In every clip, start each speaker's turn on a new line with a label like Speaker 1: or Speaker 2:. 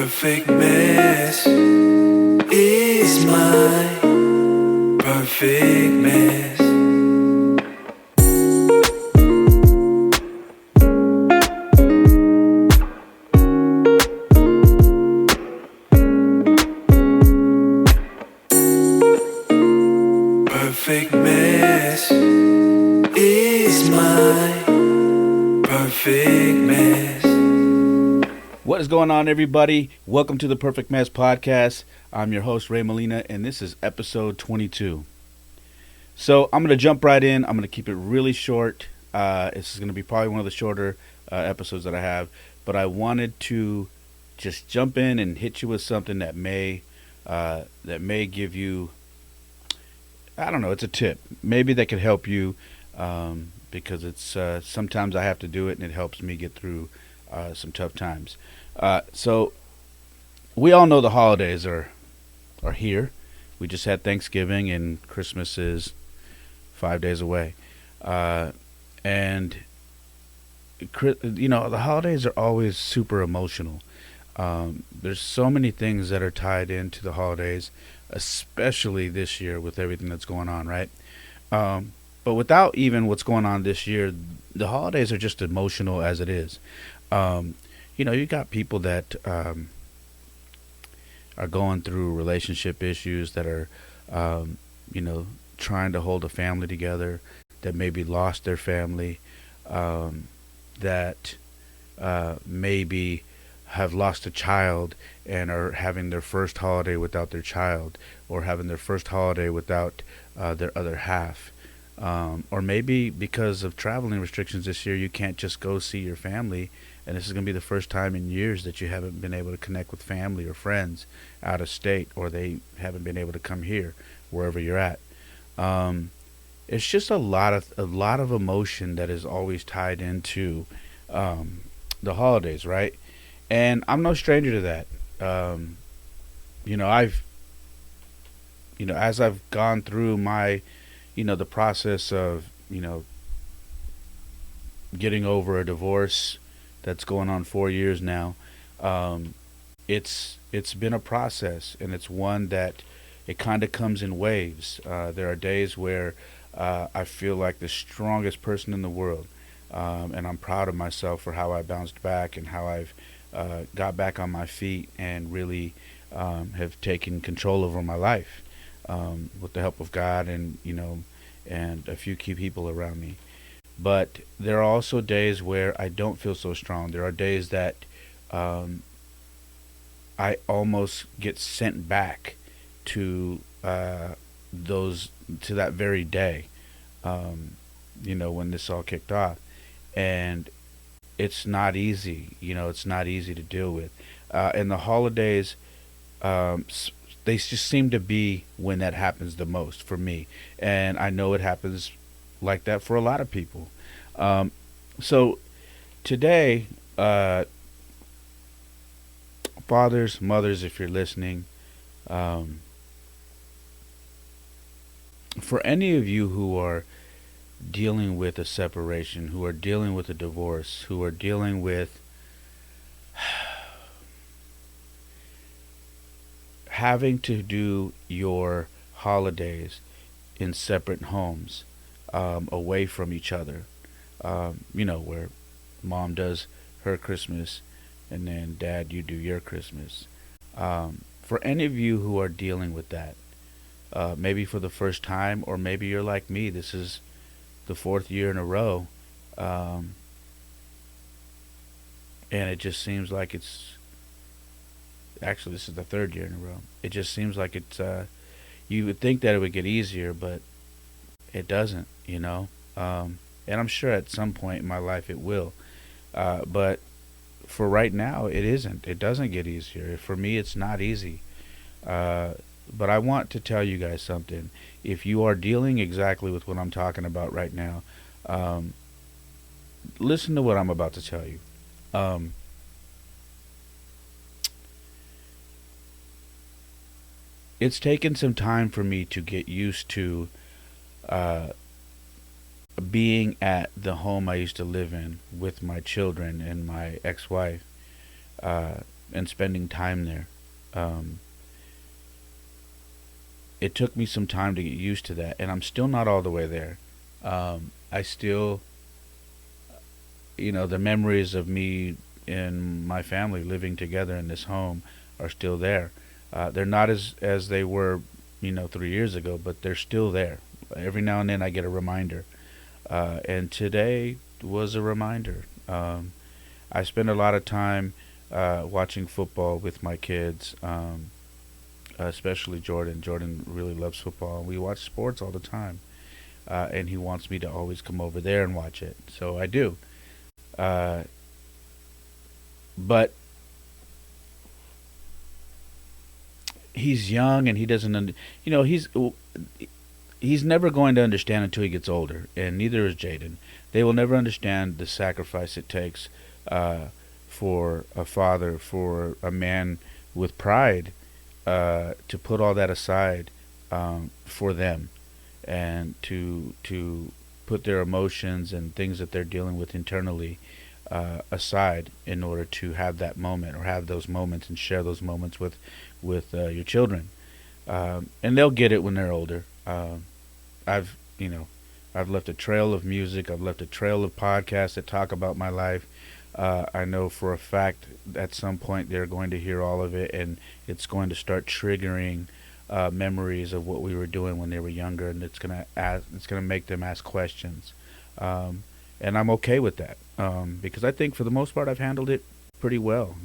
Speaker 1: perfect mess is my perfect mess. Perfect mess is my perfect mess.
Speaker 2: What is going on, everybody? Welcome to the Perfect Mess Podcast. I'm your host, Ray Molina, and this is episode 22. So I'm going to jump right in. I'm going to keep it really short. This is going to be probably one of the shorter episodes that I have, but I wanted to just jump in and hit you with something that may give you, I don't know, it's a tip. Maybe that could help you because it's sometimes I have to do it, and it helps me get through some tough times. So we all know the holidays are here. We just had Thanksgiving, and Christmas is 5 days away. And you know, the holidays are always super emotional. There's so many things that are tied into the holidays, especially this year with everything that's going on, right? But without even what's going on this year, the holidays are just emotional as it is. You know, you got people that are going through relationship issues, that are, you know, trying to hold a family together, that maybe lost their family, that maybe have lost a child and are having their first holiday without their child, or having their first holiday without their other half. Or maybe because of traveling restrictions this year, you can't just go see your family, and this is going to be the first time in years that you haven't been able to connect with family or friends out of state, or they haven't been able to come here, wherever you're at. It's just a lot of emotion that is always tied into the holidays, right? And I'm no stranger to that. You know, as I've gone through my, the process of, getting over a divorce that's going on 4 years now. It's been a process, and it's one that it kind of comes in waves. There are days where I feel like the strongest person in the world, and I'm proud of myself for how I bounced back and how I've got back on my feet and really have taken control over my life with the help of God and and a few key people around me. But there are also days where I don't feel so strong. There are days that I almost get sent back to that very day, when this all kicked off. And it's not easy. It's not easy to deal with. And the holidays, they just seem to be when that happens the most for me. And I know it happens like that for a lot of people. So today, fathers, mothers, if you're listening, for any of you who are dealing with a separation, who are dealing with a divorce, who are dealing with having to do your holidays in separate homes, away from each other, where mom does her Christmas and then dad, you do your Christmas. For any of you who are dealing with that, maybe for the first time, or maybe you're like me, this is the fourth year in a row, and it just seems like actually this is the third year in a row. It just seems like you would think that it would get easier, but it doesn't, and I'm sure at some point in my life it will, but for right now it isn't. It doesn't get easier. For me, it's not easy. But I want to tell you guys something. If you are dealing exactly with what I'm talking about right now, listen to what I'm about to tell you. It's taken some time for me to get used to being at the home I used to live in with my children and my ex-wife. and spending time there. Um, it took me some time to get used to that, and I'm still not all the way there. I still, the memories of me and my family living together in this home are still there. They're not as they were, 3 years ago, but they're still there. Every now and then I get a reminder, and today was a reminder. I spend a lot of time watching football with my kids, especially Jordan. Jordan really loves football. We watch sports all the time, and he wants me to always come over there and watch it. So I do. Uh, but he's young and he doesn't, he's never going to understand until he gets older, and neither is Jaden. They will never understand the sacrifice it takes uh, for a father, for a man with pride, to put all that aside for them, and to put their emotions and things that they're dealing with internally aside in order to have that moment or have those moments and share those moments with your children. And they'll get it when they're older. I've you know I've left a trail of music. I've left a trail of podcasts that talk about my life. I know for a fact at some point they're going to hear all of it, and it's going to start triggering memories of what we were doing when they were younger, and it's gonna make them ask questions, and I'm okay with that because I think for the most part I've handled it pretty well.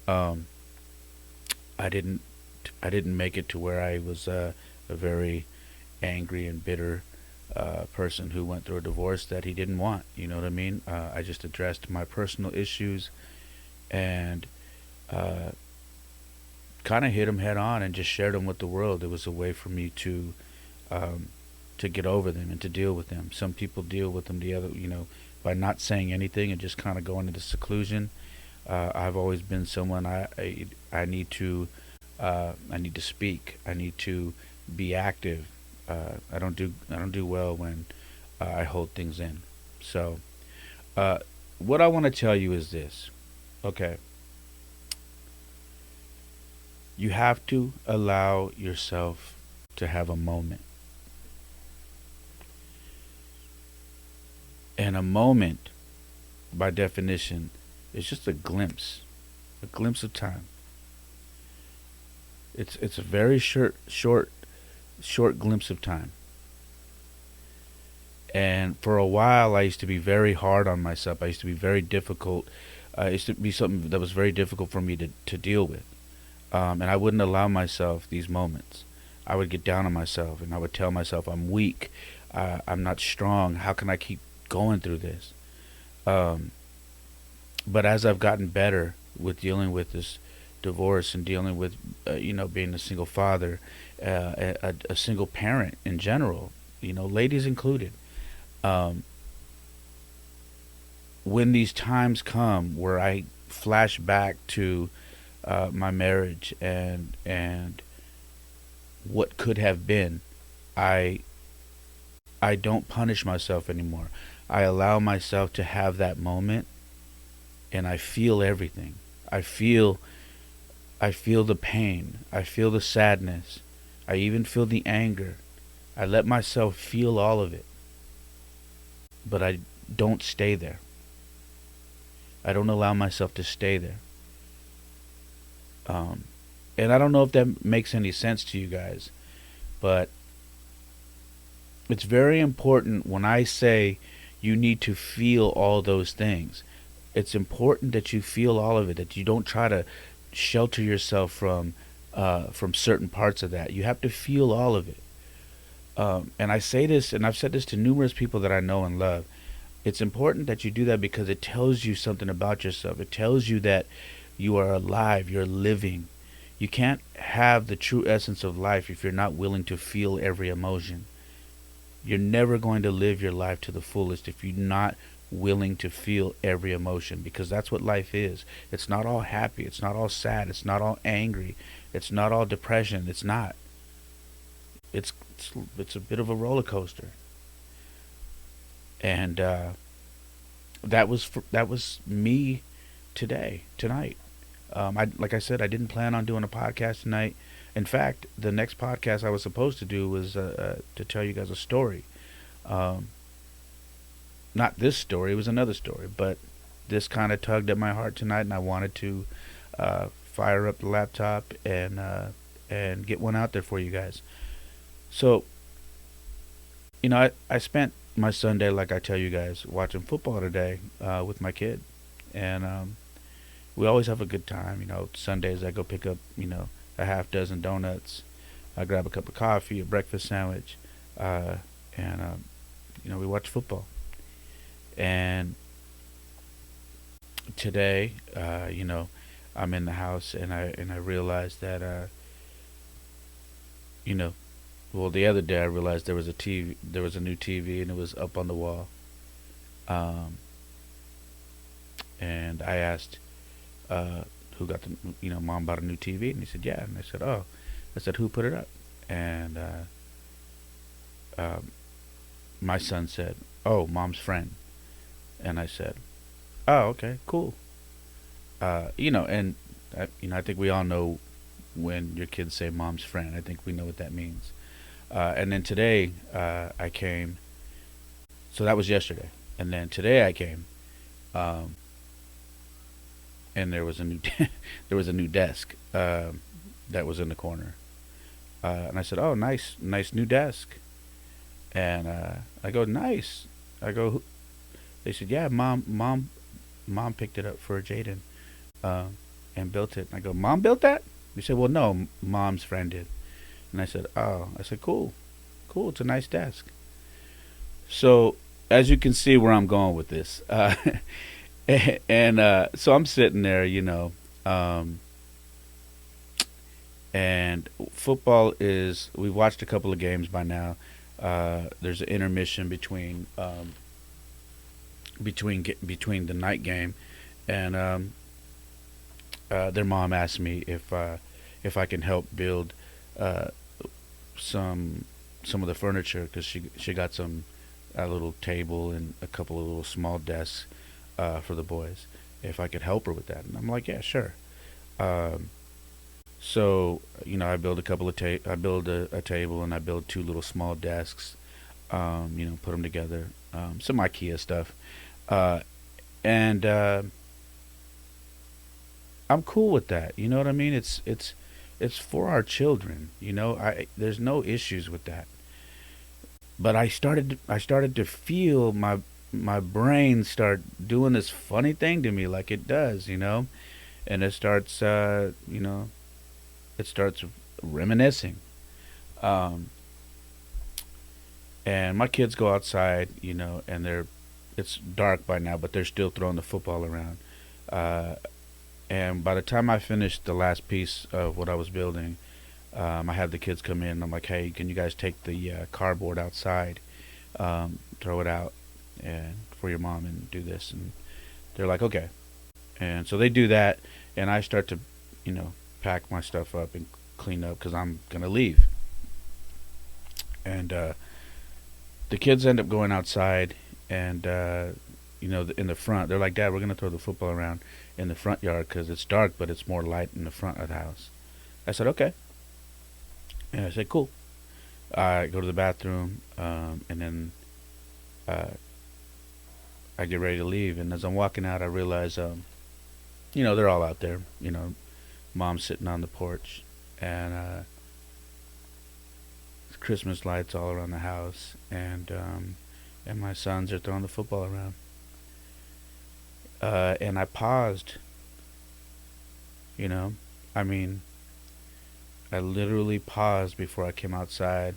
Speaker 2: Um, I didn't I didn't make it to where I was a very angry and bitter person who went through a divorce that he didn't want. You know what I mean? I just addressed my personal issues and uh, kind of hit them head on and just shared them with the world. It was a way for me um, to get over them and to deal with them. Some people deal with them by not saying anything and just kind of going into seclusion. I've always been someone I need to speak. I need to be active. I don't do well when I hold things in. So what I want to tell you is this. Okay, you have to allow yourself to have a moment, and a moment, by definition, is just a glimpse of time. It's a very short glimpse of time. And for a while, I used to be very hard on myself. I used to be very difficult. It used to be something that was very difficult for me to deal with. And I wouldn't allow myself these moments. I would get down on myself and I would tell myself I'm weak. I'm not strong. How can I keep going through this? Um, but as I've gotten better with dealing with this divorce and dealing with, being a single father, a single parent in general, ladies included, um, when these times come where I flash back to my marriage and what could have been, I I don't punish myself anymore. I allow myself to have that moment, and I feel everything. I feel I feel the pain. I feel the sadness. I even feel the anger. I let myself feel all of it, but I don't stay there. I don't allow myself to stay there. Um, and I don't know if that makes any sense to you guys, but it's very important when I say you need to feel all those things. It's important that you feel all of it, that you don't try to shelter yourself from certain parts of that. You have to feel all of it. And I say this, and I've said this to numerous people that I know and love. It's important that you do that because it tells you something about yourself. It tells you that you are alive, you're living. You can't have the true essence of life if you're not willing to feel every emotion. You're never going to live your life to the fullest if you're not willing to feel every emotion, because that's what life is. It's not all happy, it's not all sad, it's not all angry, it's not all depression. It's not. It's a bit of a roller coaster. And that was me tonight. Like I said, I didn't plan on doing a podcast tonight. In fact, the next podcast I was supposed to do was to tell you guys a story. Um, Not this story; it was another story. But this kind of tugged at my heart tonight, and I wanted to fire up the laptop and get one out there for you guys. So, I spent my Sunday, like I tell you guys, watching football today with my kid, and we always have a good time. Sundays I go pick up, a half dozen donuts. I grab a cup of coffee, a breakfast sandwich, uh, and we watch football. And today, I'm in the house and I realized that, you know, well, the other day I realized there was a new TV, and it was up on the wall. Um, and I asked, uh, who got Mom bought a new TV, and he said, yeah, and I said, oh, I said, who put it up? And um, my son said, oh, Mom's friend, and I said, oh, okay, cool. And I think we all know when your kids say Mom's friend. I think we know what that means. And then today I came. So that was yesterday, and then today I came, um, and there was a new there was a new desk that was in the corner, and I said, "Oh, nice new desk." And I go, "Nice." I go, They said, "Yeah, mom picked it up for Jaden, uh, and built it." And I go, "Mom built that?" They said, "Well, no, Mom's friend did." And I said, "Oh," I said, "Cool, cool. It's a nice desk." So as you can see where I'm going with this, and so I'm sitting there, um, and football is. We've watched a couple of games by now. There's an intermission between the night game, and their mom asked me if I can help build uh, some of the furniture, because she got a little table and a couple of little small desks for the boys. If I could help her with that, and I'm like, yeah, sure. Um, so I build I build a table, and I build two little small desks. Put them together. Some IKEA stuff, uh, and I'm cool with that. You know what I mean? It's for our children. I There's no issues with that. But I started to feel my brain start doing this funny thing to me, like it does, and it starts reminiscing. Um, and my kids go outside, and it's dark by now, but they're still throwing the football around. Uh, and by the time I finished the last piece of what I was building, I had the kids come in. And I'm like, "Hey, can you guys take the cardboard outside, throw it out, and for your mom, and do this?" And they're like, "Okay." And so they do that, and I start to, pack my stuff up and clean up because I'm gonna leave. And the kids end up going outside, and in the front, they're like, "Dad, we're gonna throw the football around in the front yard because it's dark, but it's more light in the front of the house." I said, "Okay," and I said, "Cool." I go to the bathroom, and then uh, I get ready to leave. And as I'm walking out, I realize, they're all out there. Mom's sitting on the porch, and Christmas lights all around the house, and my sons are throwing the football around. And I paused. You know, I mean, I literally paused before I came outside,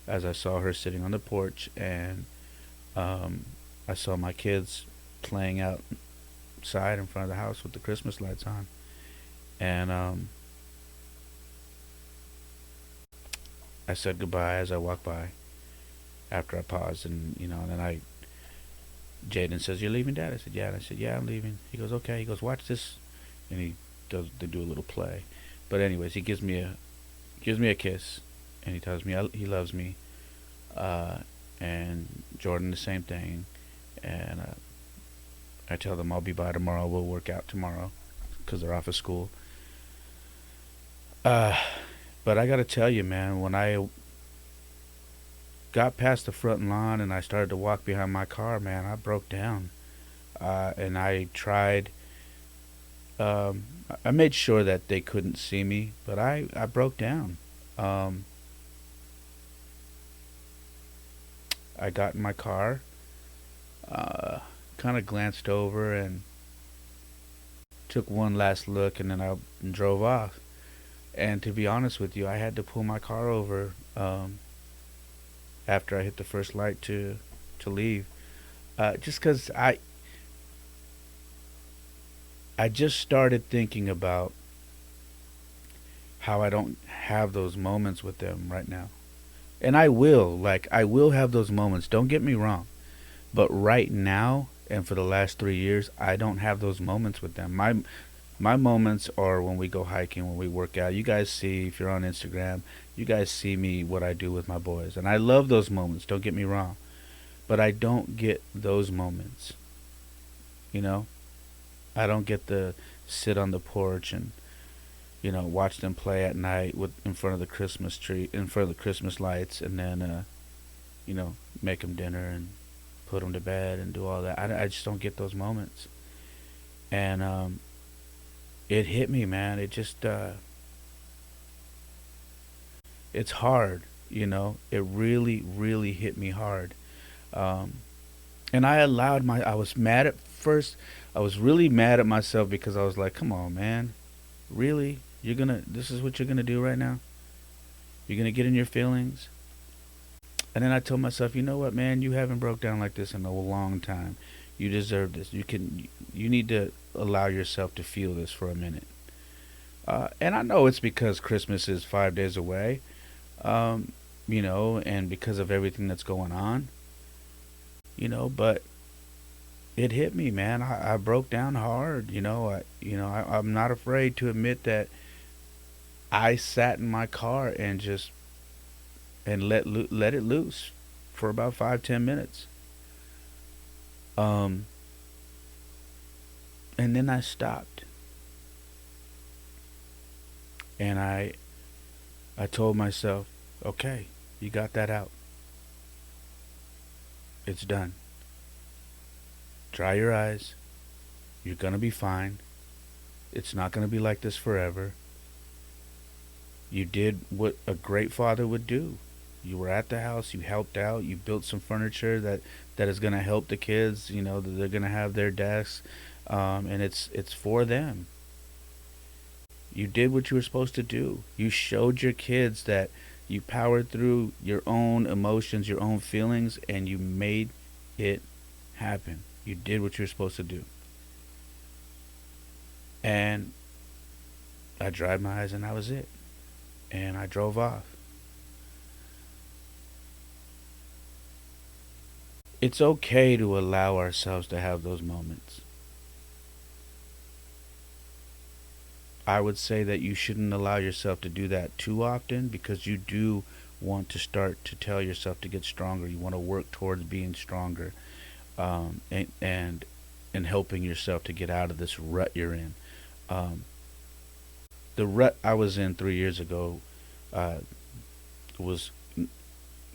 Speaker 2: as I saw her sitting on the porch, and um, I saw my kids playing outside in front of the house with the Christmas lights on. And I said goodbye as I walked by after I paused, and then Jaden says, "You're leaving, Dad?" I said, "Yeah." And I said, "Yeah, I'm leaving." He goes, "Okay." He goes, "Watch this," and they do a little play. But anyways, he gives me a kiss, and he tells me he loves me, uh, and Jordan the same thing, and I tell them I'll be by tomorrow. We'll work out tomorrow, because they're off of school. Uh, but I gotta tell you, man, when I got past the front lawn and I started to walk behind my car, man, I broke down. And I tried. Um, I made sure that they couldn't see me, but I broke down. Um, I got in my car, uh, kind of glanced over and took one last look, and then I drove off. And to be honest with you, I had to pull my car over after I hit the first light to leave, just because I just started thinking about how I don't have those moments with them right now. And I will have those moments. Don't get me wrong. But right now, and for the last 3 years, I don't have those moments with them. My moments are when we go hiking, when we work out. You guys see, if you're on Instagram, you guys see me what I do with my boys. And I love those moments, don't get me wrong. But I don't get those moments. You know? I don't get to sit on the porch and watch them play at night with in front of the Christmas tree, in front of the Christmas lights, and then make them dinner and put them to bed and do all that. I just don't get those moments. And it hit me, man. It just it's hard, It really, really hit me hard. Um, and I was mad at first. I was really mad at myself because I was like, come on, man. Really? This is what you're gonna do right now? You're gonna get in your feelings? And then I told myself, you know what, man? You haven't broke down like this in a long time. You deserve this. You need to allow yourself to feel this for a minute. And I know it's because Christmas is 5 days away, and because of everything that's going on, but it hit me, man. I broke down hard. I'm not afraid to admit that I sat in my car and just and let it loose for about 5-10 minutes. Um, and then I stopped and I told myself, okay, you got that out. It's done. Dry your eyes. You're gonna be fine. It's not gonna be like this forever. You did what a great father would do. You were at the house, you helped out, you built some furniture that is going to help the kids, that they're going to have their desks, and it's for them. You did what you were supposed to do. You showed your kids that you powered through your own emotions, your own feelings, and you made it happen. You did what you were supposed to do. And I dried my eyes and that was it. And I drove off. It's okay to allow ourselves to have those moments. I would say that you shouldn't allow yourself to do that too often because you do want to start to tell yourself to get stronger. You want to work towards being stronger, and helping yourself to get out of this rut you're in. Um, the rut I was in 3 years ago uh, was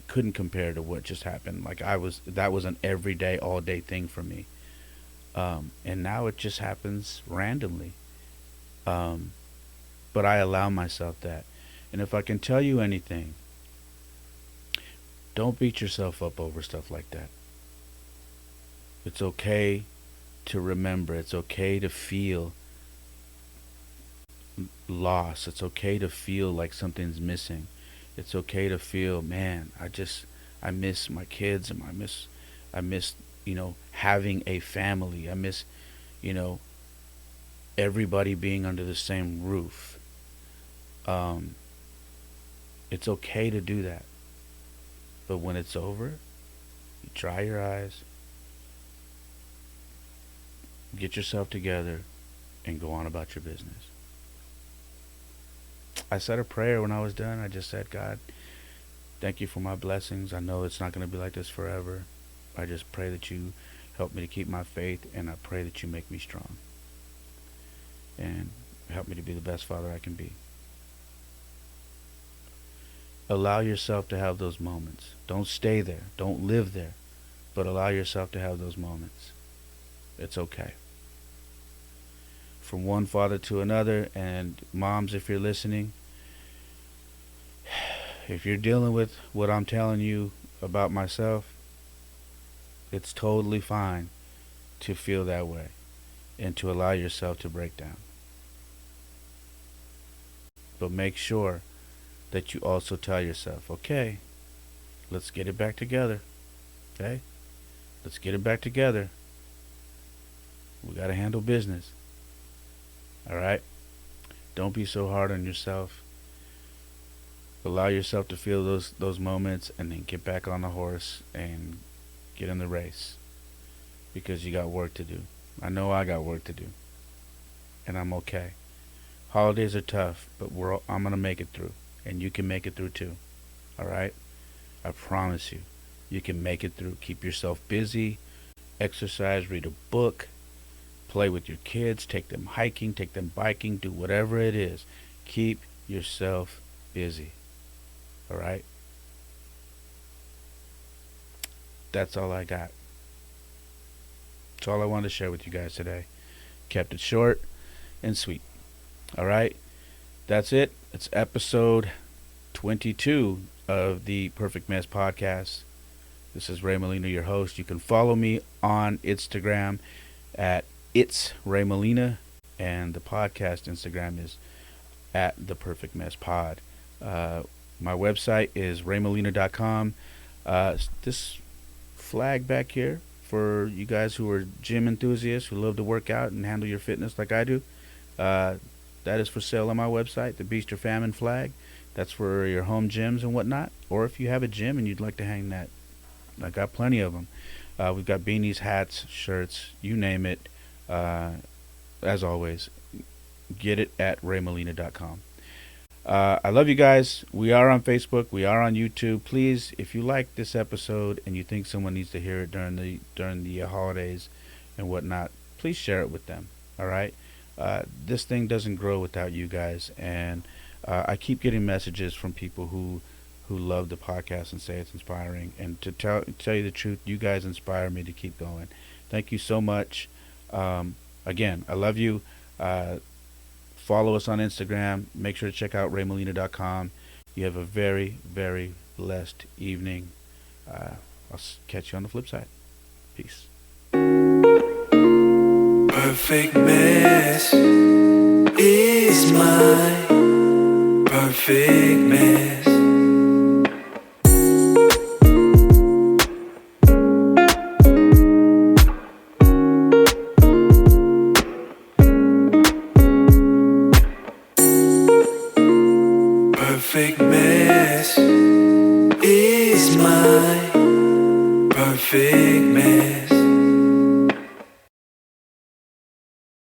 Speaker 2: couldn't compare to what just happened. Like that was an everyday, all day thing for me, and now it just happens randomly. Um, but I allow myself that. And if I can tell you anything, don't beat yourself up over stuff like that. It's okay to remember. It's okay to feel loss. It's okay to feel like something's missing. It's okay to feel, man, I miss my kids and I miss, having a family. I miss, you know, everybody being under the same roof. Um, it's okay to do that. But when it's over, you dry your eyes, get yourself together, and go on about your business. I said a prayer when I was done. I just said, God, thank you for my blessings. I know it's not going to be like this forever. I just pray that you help me to keep my faith, and I pray that you make me strong. and help me to be the best father I can be. Allow yourself to have those moments. Don't stay there. Don't live there. But allow yourself to have those moments. It's okay. From one father to another, and moms, if you're listening, if you're dealing with what I'm telling you about myself, it's totally fine to feel that way and to allow yourself to break down. But make sure that you also tell yourself, okay, let's get it back together. Okay? Let's get it back together. We got to handle business. All right? Don't be so hard on yourself. Allow yourself to feel those moments, and then get back on the horse and get in the race, because you got work to do. I know I got work to do, and I'm okay. Holidays are tough, but I'm going to make it through, and you can make it through too. All right? I promise you. You can make it through. Keep yourself busy, exercise, read a book, play with your kids, take them hiking, take them biking, do whatever it is. Keep yourself busy. All right? That's all I got. That's all I wanted to share with you guys today. Kept it short and sweet. All right? That's it. It's episode 22 of the Perfect Mess Podcast. This is Ray Molina, your host. You can follow me on Instagram at It's Ray Molina, and the podcast Instagram is at The Perfect Mess Pod. My website is raymolina.com. This flag back here for you guys who are gym enthusiasts who love to work out and handle your fitness like I do, that is for sale on my website, the Beast or Famine flag. That's for your home gyms and whatnot. Or if you have a gym and you'd like to hang that, I got plenty of them. We've got beanies, hats, shirts, you name it. As always, get it at raymolina.com. I love you guys. We are on Facebook. We are on YouTube. Please, if you like this episode and you think someone needs to hear it during the holidays and whatnot, please share it with them. All right? This thing doesn't grow without you guys. And I keep getting messages from people who love the podcast and say it's inspiring. And to tell you the truth, you guys inspire me to keep going. Thank you so much. Again, I love you. Follow us on Instagram. Make sure to check out raymolina.com. You have a very, very blessed evening. I'll catch you on the flip side. Peace.
Speaker 1: Perfect mess is my perfect mess. Perfect mess is my perfect mess.